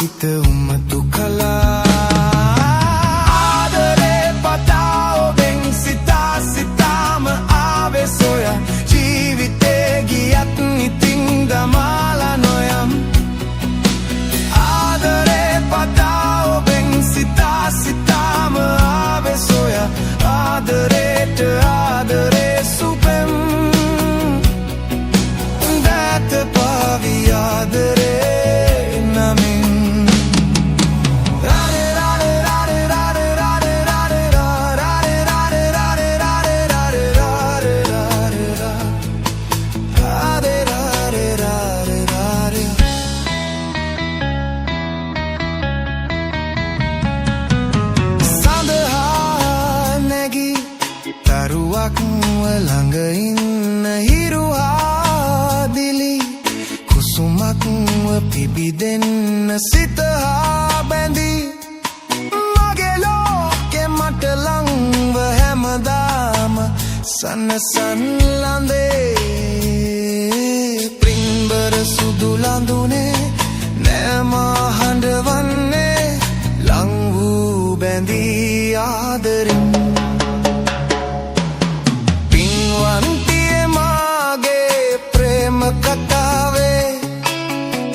සිත උමතු කලා ආදරේ පතා ඔබෙන් සිතා සිතාම ආවේ සොයා ජීවිතේ ගියත් ඉතින් දමාලා නොයම් ආදරේ පතා ඔබෙන් සිතා සිතාම ආවේ සොයා ආදරේට ආදරේ සුපෙම් දැත පාවි ආදරේ නමින් ළඟ ඉන්න හිරුහා දිලි කුසුමක්ව පිබිදෙන්න සිත හා බැඳී මගේ ලෝකෙ මට ලංව හැමදාම සනසන් ලඳේ ප්‍රිම්බර සුදු ලඳුනේ නෑම හඬවන්නේ ලං වූ බැඳී ආදරින් කතාවේ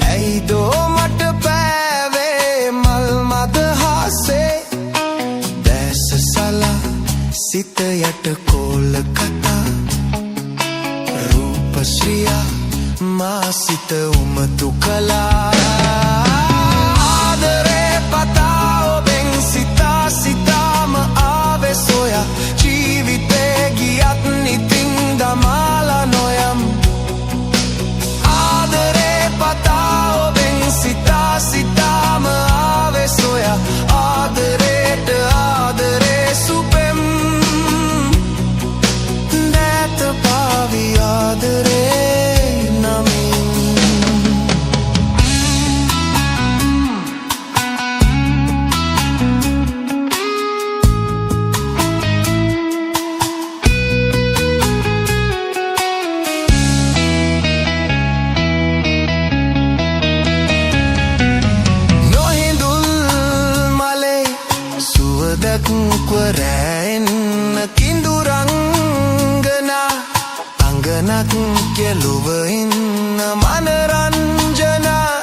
ඇයිදෝ මට පෑවේ මල් මද හාසේ දැස සලා සිත යට කෝල කතා රූප ශ්‍රියා මා සිත උමතු කලා ආදරේ පතා ඔබෙන් සිතා සිතාම ආවේ සොයා ජීවිතේ ගියත් ඉතින් දමාලා නොයම් පතා ඔබෙන් සිතා සිතාම ආවේ සොයා ආදරේට ආදරේ සුපෙම් දැත පාවි ආදරේ නමින් රැෙන්න කිඳුරංගනා අංගනක් කෙළුව ඉන්න මනරංජනා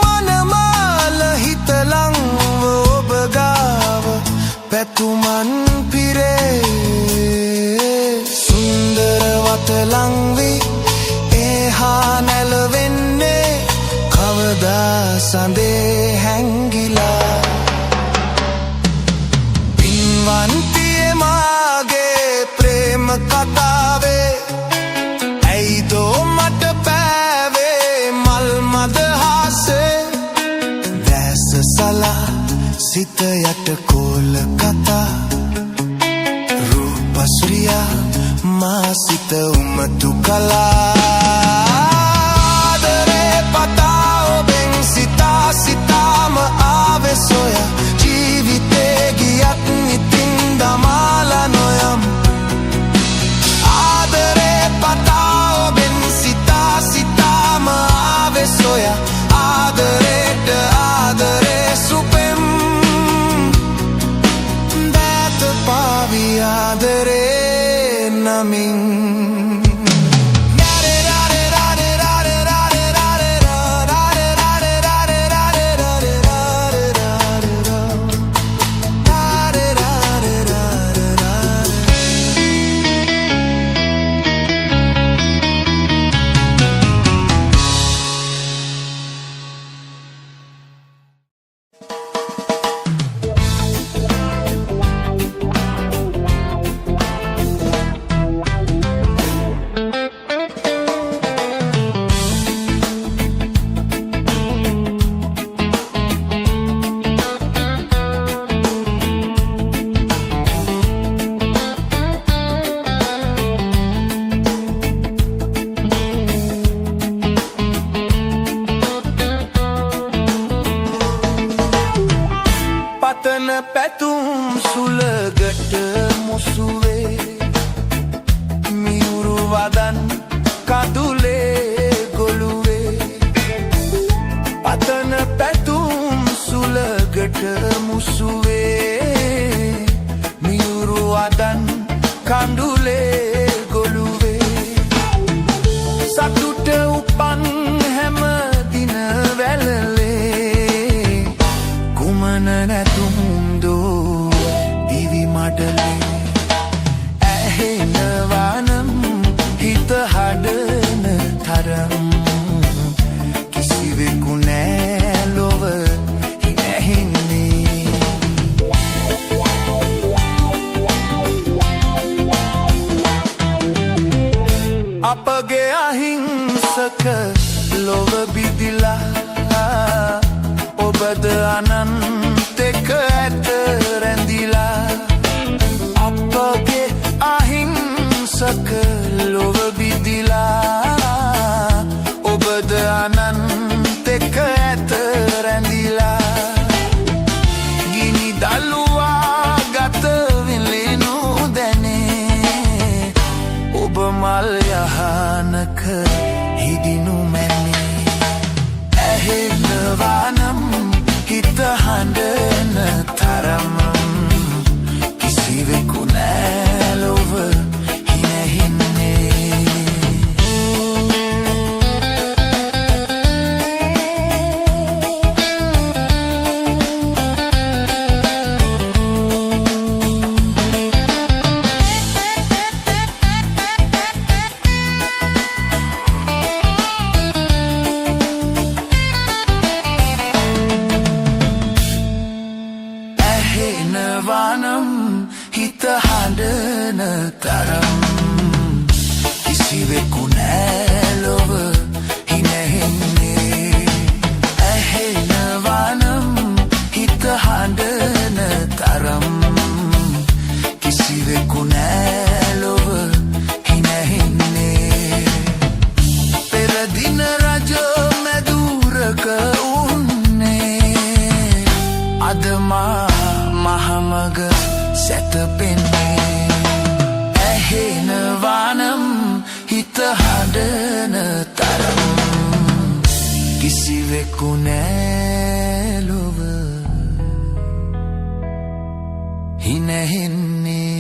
මනමාල හිතලංව ඔබ ගාව පැතුමන් පිරේ සුන්දර වතලංවී ඒහා නැලවෙන්නේ කවදා සඳේ හැංගිලා වන්තියේ මාගේ ප්‍රේම කතාවේ ඇයිදෝ මට පෑවේ මල් මද හාසේ දැස සලා සිත යට කෝල කතා රූප ශ්‍රියා මා සිත උමතු කලා ආදරේ පතා ඔබෙන් සිතා සිතාම ආවේ සොයා ජීවිතේ ගියත් ඉතින් දමාලා නොයම් ආදරේ පතා ඔබෙන් සිතා සිතාම ආවේ සොයා ආදරේට ආදරේ සුපෙම් දැත පාවි ආදරේ නමින් පැතුම් සුලගට මුසුවේ මියුරු වදන් කඳුලේ ගොළුවේ පතන පැතුම් දෙක මුසුවේ මියුරු අදන් කඳුලේ ගොළුවේ සතුට උපන් හැම දින වැළලේ කුමන නැතුම්දෝ දිවි මඩලේ ඇහෙනවනම් හිත හඩන තරම් කිසිවෙකු නෑ ලොව හිනැහින්නේ අපගේ අහිංසක ලොව බිදිලා ඔබද අනන්තෙක ඇත රැඳිලා අපගේ අහිංසක ලොව බිදිලා ඔබද අනන්තෙක ඇත රැඳිලා ගිනි දළුවා ගත විලෙනු දැනේ ඔබ මල් යහනක හිදිනු මැනේ ඇහෙනවනම් හිත හඬන තරම් කිසිවෙකු නෑ ලොව ඇහෙනවනම් හිත හඬන තරම් කිසිවෙකු නෑ ලොව හිනැහෙන්නේ ඇහෙනවනම් හිත හඬන තරම් කිසිවෙකු නෑ ලොව හිනැහෙන්නේ පෙරදින රජ මැදුරක උන්නේ අදමා මහමග සැතපෙන්නේ ඇහෙනවනම් හිත හඬන තරම් කිසිවෙකු නෑ ලොව හිනැහෙන්නේ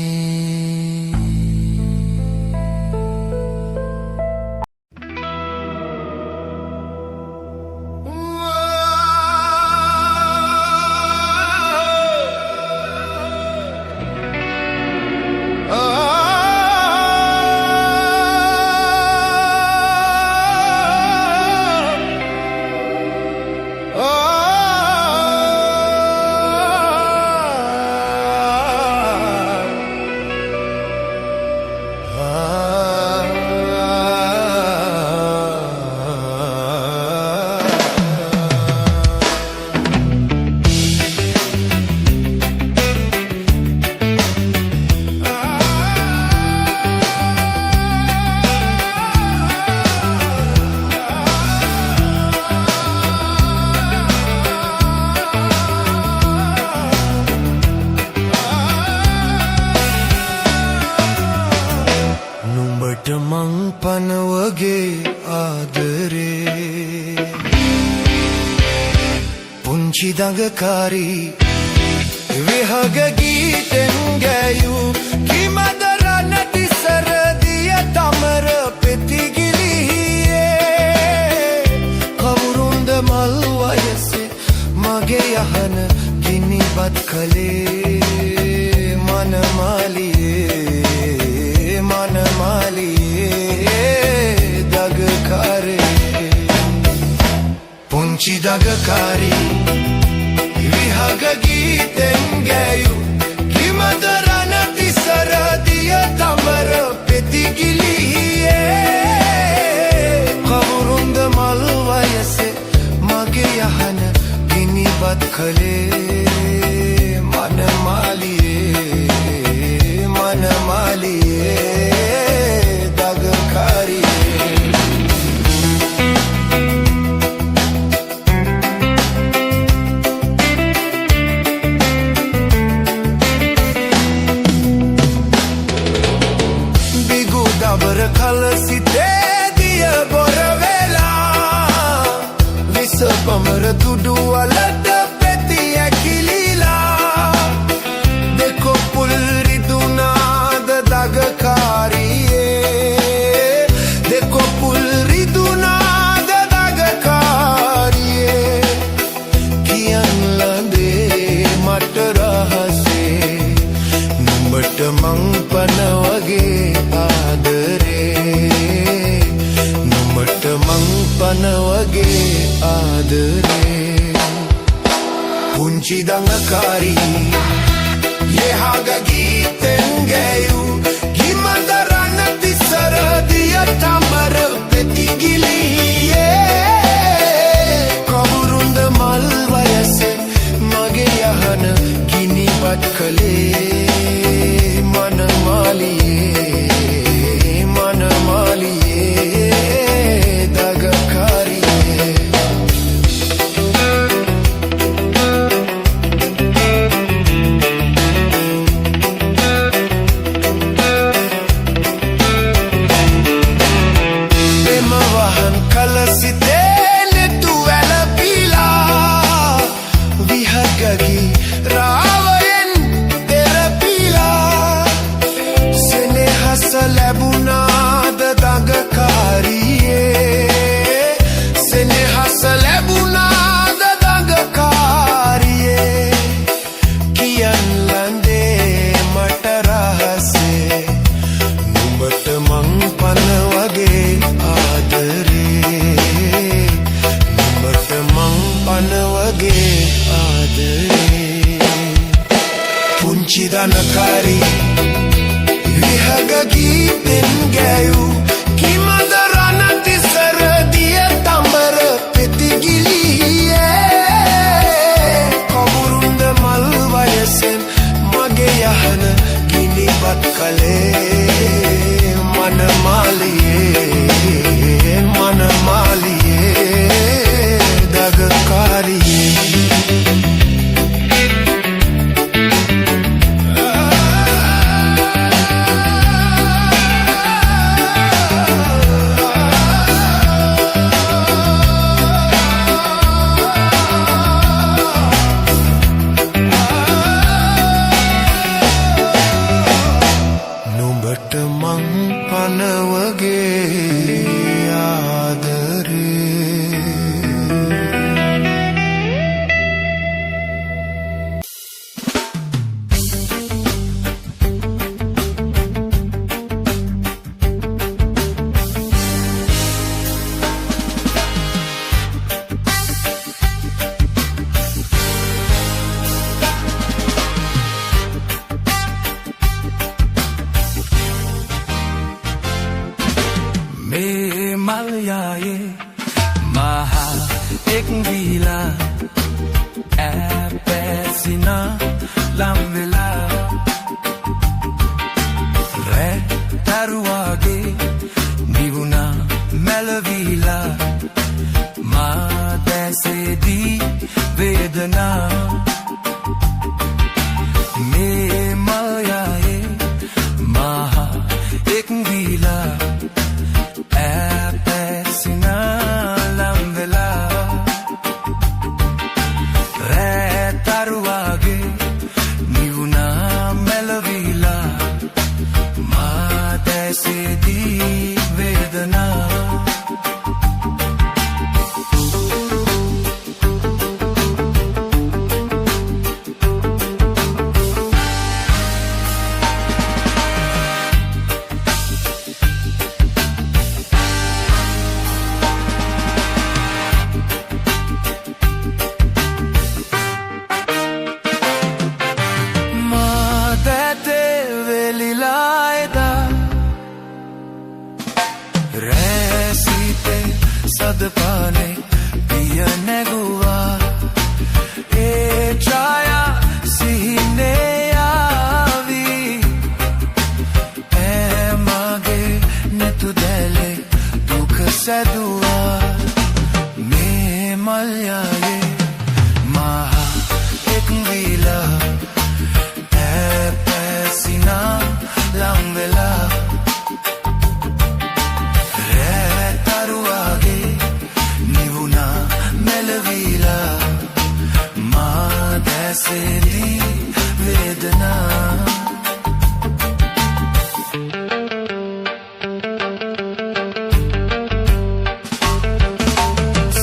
මං පනවගේ ආදරේ පුංචි දඟකාරී විහග ගීතෙන් ගැයූ කිමදර නැති සරදිය තමර පෙතිගිලිහියේ කවුරුන්ද මල් වයසේ මගේ යහන ගිනිබත් කළේ මනමාලියේ මනමාලියේ දගකාරේ පුංචි දගකාරී විහග ගීතෙන් ගැයූ කිමදර නැති සරදිය තමර පෙතිගිලිහියේ කවුරුන්ද මල් වයසේ මගේ යහන ගිනිබත් කළේ මනමාලියේ මනමාලියේ දගකාරී කල සිතේ දිය බොර වෙලා විස පමර තුඩු වලට පෙති ඇකිලි ආදරේ පුංචි දඟකාරී යහග ගීතෙන් ගැයූ ගිමදරන තිසර දිය තමර පෙතිගිලියේ කවුරුන්ද මල් වයසේ මගේ යහන ගිනිපත් කළේ මනමාලියේ මනමාලියේ දඟකාරියේ දනකාරී විහග ගීතෙන් ගැයූ කිමදරන තිසර දිය තඹර පෙතිගිලියේ කවුරුන්ද මල් වයසෙන් මගේ යහන ගිනිපත් කළේ මනමාලියේ මනමාලියේ දඟකාරියේ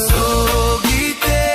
So gite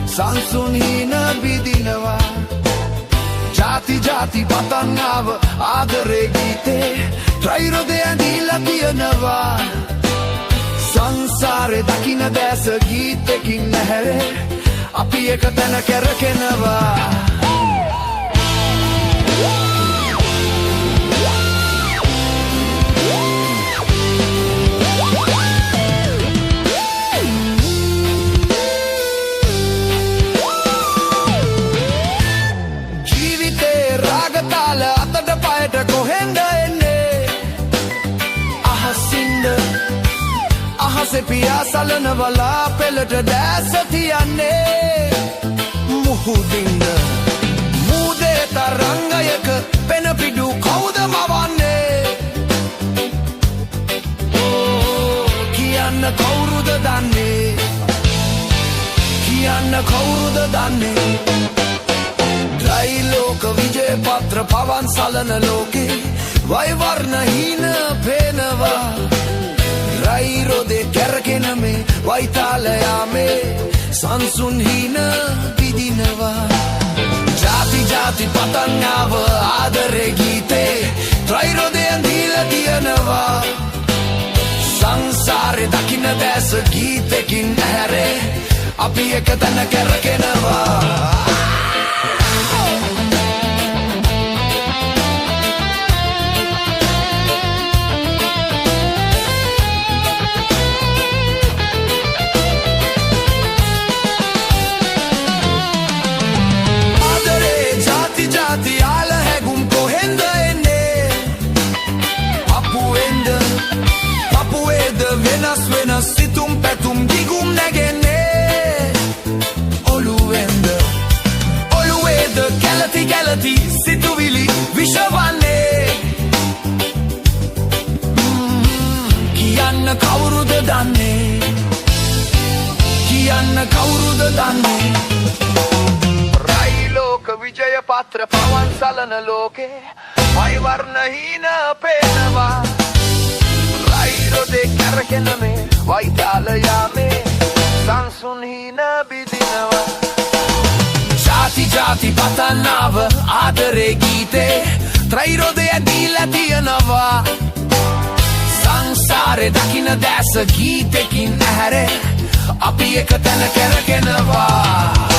සංසුන් හීන බිදිනවා ජාති ජාති පතන්නාව ආදරේ ගීතේ ත්‍රිරෝදය ඇඳිලා තියනවා සංසාරේ දකින්න දැස ගීතකින් නැහැරේ අපි එක තැන කැරකෙනවා පියා සලනවලා පෙළට දැස තියන්නේ මුහුදින්ද මුදේ තරංගයක පෙන පිඩු කවුද මවන්නේ කියන්න කවුරුද දන්නේ කියන්න කවුරුද දන්නේ ත්‍රිලෝක විජය පත්‍ර පවන් සලන ලෝකේ වෛවර්ණ හීන පේනවා ත්‍රිරෝදේ කැරකෙන මේ වෛතාලයා මේ සංසුන් හීන පිදිනවා ජාති ජාති පතන්නාව ආදරේ ගීතේ ත්‍රිරෝදේ ඇඳිලා තියනවා සංසාරේ දකින්න දැස ගීතකින් ඇහැරේ අපි එක තැන කැරකෙනවා සිතුම් පැතුම් දිගුම් නැගෙන්නේ ඔළුවේද කැලති කැලති සිතුවිලි විෂවන්නේ කියන්න කවුරුද දන්නේ කියන්න කවුරුද දන්නේ ත්‍රිලෝක විජය පත්‍ර පවන් සලන ලෝකේ වෛවර්ණ හීන පේනවා ත්‍රිරෝදේ කැරකෙන මේ වෛතාලයා මේ සංසුන් හීන බිදිනවා ජාති ජාති පතන්නාව ආදරේ ගීතේ ත්‍රිරෝදය ඇඳිලා තියනවා සංසාරේ දකින්න දැස ගීතකින් ඇහැරේ අපි එක තැන කැරකෙනවා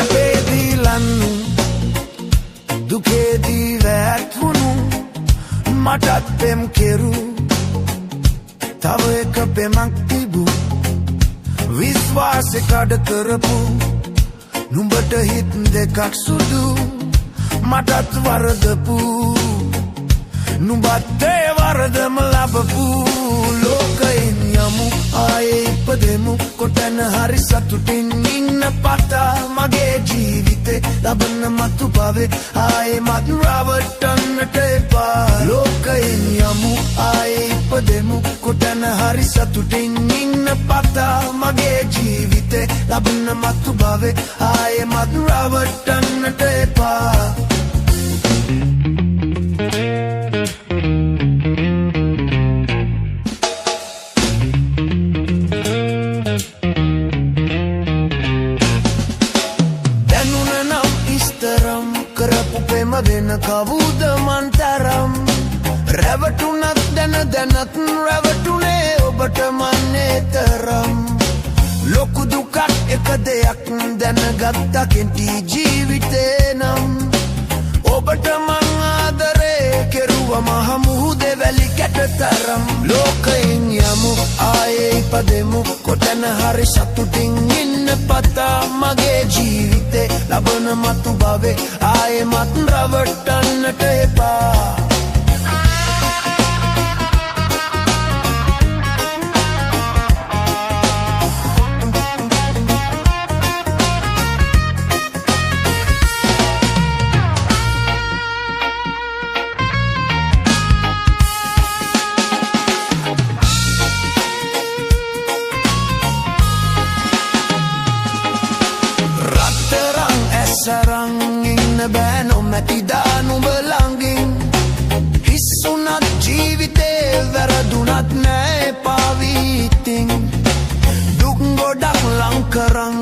සැපේදී ලන්නු දුකේදී වැටුණු මටත් පෙම් කෙරු තව එක පෙමක් තිබු විශ්වාසෙ කඩ කරපු නුඹට හිත් දෙකක් සුදු මටත් වරදපු නුඹත් ඒ වරදම ලබපු ලෝකයෙන් යමු ආයේ ඉපදෙමු කොතැන හරි සතුටින් ඉන්න පතා මගේ ජීවිතේ ලබන මතු භවෙ ආයේ මත් රවටන්නට එපා ලෝකයෙන් යමු ආයේ ඉපදෙමු කොතැන හරි සතුටින් ඉන්න පතා මගේ ජීවිතේ ලබන මතු භවෙ ආයේ මත් රවටන්නට එපා වෙන කවුද මන්තරම් රැවටුනත් දැන දැනත් රැවටුනේ ඔබට මන්නේ තරම් ලොකු දුකක් එක දෙයක් දැනගත්තා කෙන්ටි ජීවිතේ නම් ඔබට මං ආදරේ කෙරුවා මහ මුහුදේ වැලි කැට තරම් ලෝකයෙන් යමු ආයේ ඉපදෙමු කොතැන හරි සතුටින් ඉන්න පතා මගේ ජීවිතේ ලබන මතු භවෙ ආයේ මත් රවටන්නට එපා sarang ඉන්න බෑ නොමැතිදා නුඹ ළඟින් හිස්සුනත් ජීවිතේ වැරදුනත් නෑ පාවිතින් දුක් ගොඩක් ලං කරන්